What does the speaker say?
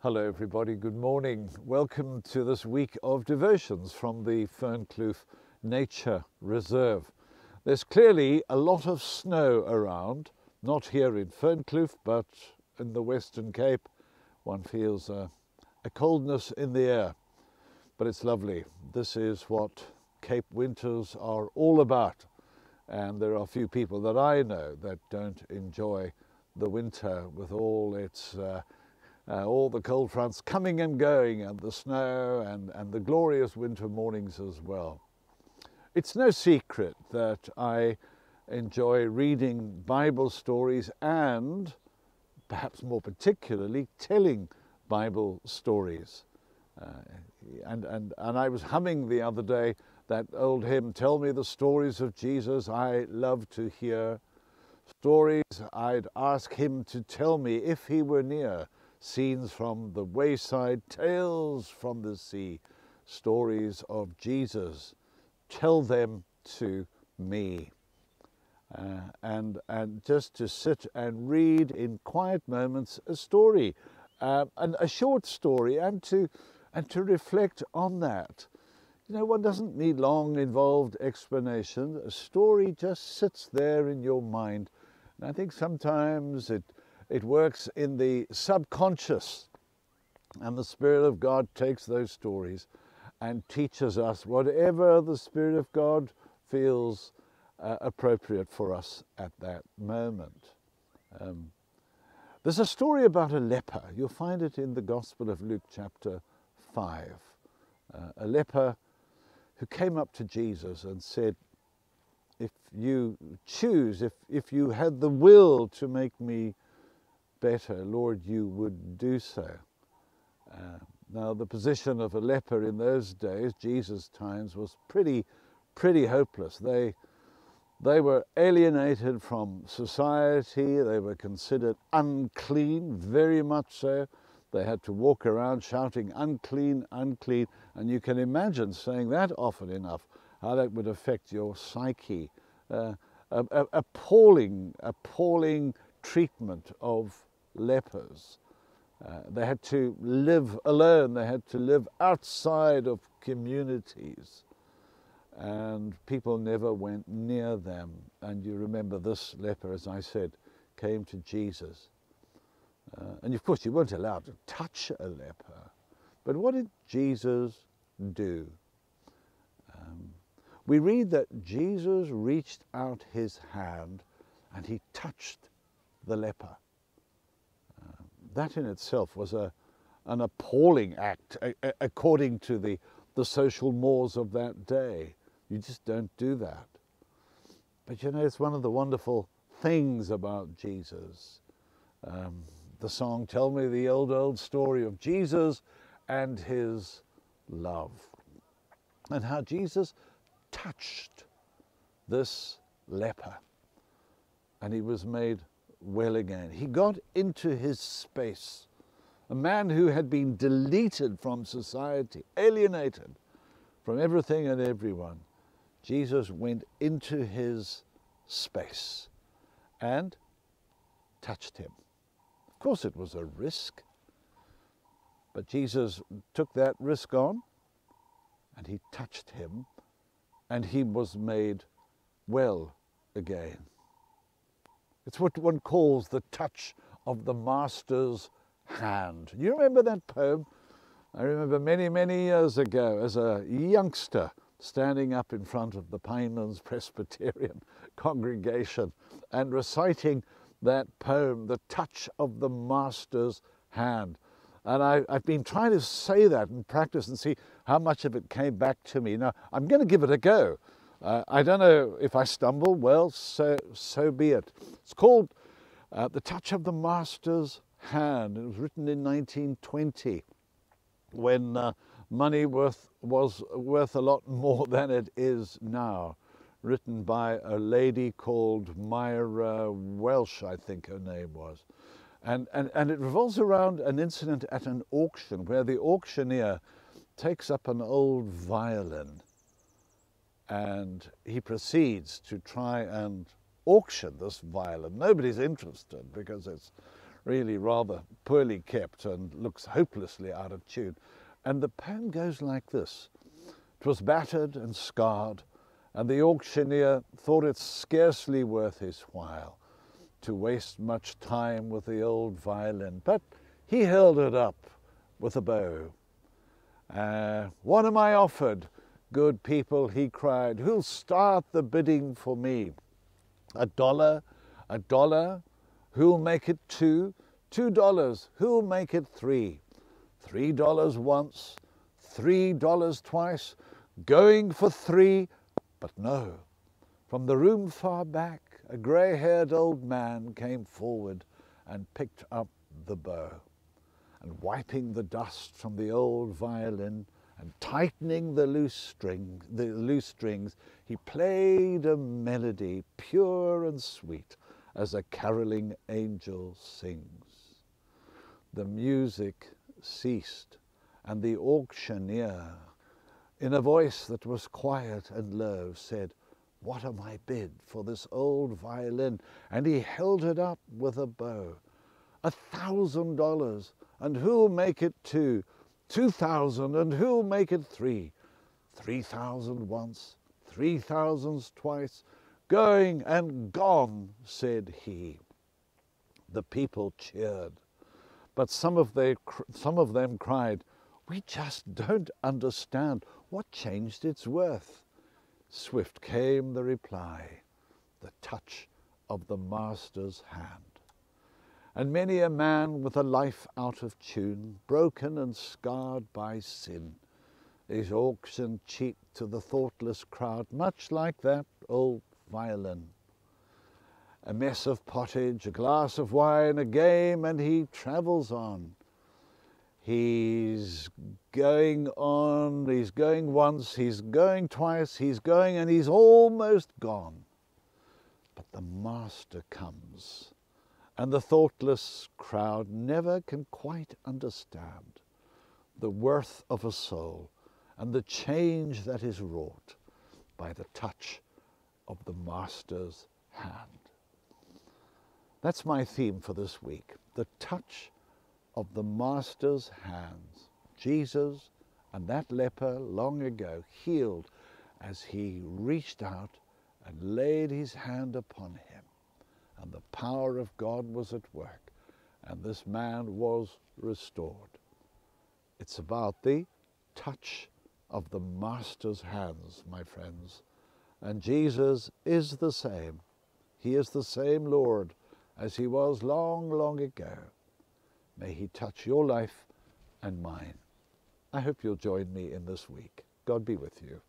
Hello everybody, good morning. Welcome to this week of devotions from the Fernkloof Nature Reserve. There's clearly a lot of snow around, not here in Fernkloof, but in the Western Cape. One feels a coldness in the air, but it's lovely. This is what Cape winters are all about. And there are a few people that I know that don't enjoy the winter with all its all the cold fronts coming and going, and the snow and the glorious winter mornings as well. It's no secret that I enjoy reading Bible stories and, perhaps more particularly, telling Bible stories. And I was humming the other day that old hymn, "Tell me the stories of Jesus I love to hear. Stories I'd ask him to tell me if he were near. Scenes from the wayside, tales from the sea, stories of Jesus, tell them to me." And just to sit and read in quiet moments a story, and a short story, and to reflect on that. You know, one doesn't need long, involved explanation. A story just sits there in your mind. And I think sometimes it works in the subconscious, and the Spirit of God takes those stories and teaches us whatever the Spirit of God feels appropriate for us at that moment. There's a story about a leper. You'll find it in the Gospel of Luke chapter 5. A leper who came up to Jesus and said, "If you choose, if you had the will to make me better, Lord, you would do so." Now, the position of a leper in those days, Jesus' times, was pretty hopeless. They were alienated from society. They were considered unclean, very much so. They had to walk around shouting, "Unclean, unclean." And you can imagine saying that often enough, how that would affect your psyche. Appalling treatment of lepers. They had to live alone. They had to live outside of communities. And people never went near them. And you remember this leper, as I said, came to Jesus. And of course you weren't allowed to touch a leper. But what did Jesus do? We read that Jesus reached out his hand and he touched the leper. That in itself was an appalling act according to the social mores of that day. You just don't do that. But you know, it's one of the wonderful things about Jesus. The song, "Tell me the old story of Jesus and his love," and how Jesus touched this leper and he was made well again. He got into his space. A man who had been deleted from society, alienated from everything and everyone. Jesus went into his space and touched him. Of course, it was a risk, but Jesus took that risk on and he touched him and he was made well again. It's what one calls the touch of the Master's hand. You remember that poem? I remember many years ago as a youngster standing up in front of the Pinelands Presbyterian congregation and reciting that poem, "The Touch of the Master's Hand." And I've been trying to say that in practice and see how much of it came back to me. Now, I'm going to give it a go. I don't know if I stumble. Well, so be it. It's called "The Touch of the Master's Hand." It was written in 1920 when money was worth a lot more than it is now. Written by a lady called Myra Welsh, I think her name was. And it revolves around an incident at an auction where the auctioneer takes up an old violin and he proceeds to try and auction this violin. Nobody's interested because it's really rather poorly kept and looks hopelessly out of tune. And the poem goes like this. "'Twas battered and scarred, and the auctioneer thought it scarcely worth his while to waste much time with the old violin, but he held it up with a bow. 'What am I offered, good people?' he cried. 'Who'll start the bidding for me? $1, $1, who'll make it $2? $2, who'll make it $3? $3 once, $3 twice, going for $3, but no. From the room far back, a grey-haired old man came forward and picked up the bow, and wiping the dust from the old violin and tightening the loose strings, he played a melody pure and sweet as a caroling angel sings. The music ceased, and the auctioneer, in a voice that was quiet and low, said, 'What am I bid for this old violin?' And he held it up with a bow. $1,000, and who'll make it $2? $2,000, and who'll make it $3? $3,000 once, $3,000 twice, going and gone,' said he. The people cheered, but some of them cried, 'We just don't understand. What changed its worth?' Swift came the reply, the touch of the master's hand. And many a man with a life out of tune, broken and scarred by sin, is auctioned cheap to the thoughtless crowd, much like that old violin. A mess of pottage, a glass of wine, a game, and he travels on. He's going on, he's going once, he's going twice, he's going and he's almost gone. But the master comes, and the thoughtless crowd never can quite understand the worth of a soul and the change that is wrought by the touch of the master's hand. That's my theme for this week, the touch of the master's hands. Jesus and that leper long ago healed as he reached out and laid his hand upon him, and the power of God was at work, and this man was restored. It's about the touch of the master's hands, my friends, and Jesus is the same. He is the same Lord as he was long, long ago. May he touch your life and mine. I hope you'll join me in this week. God be with you.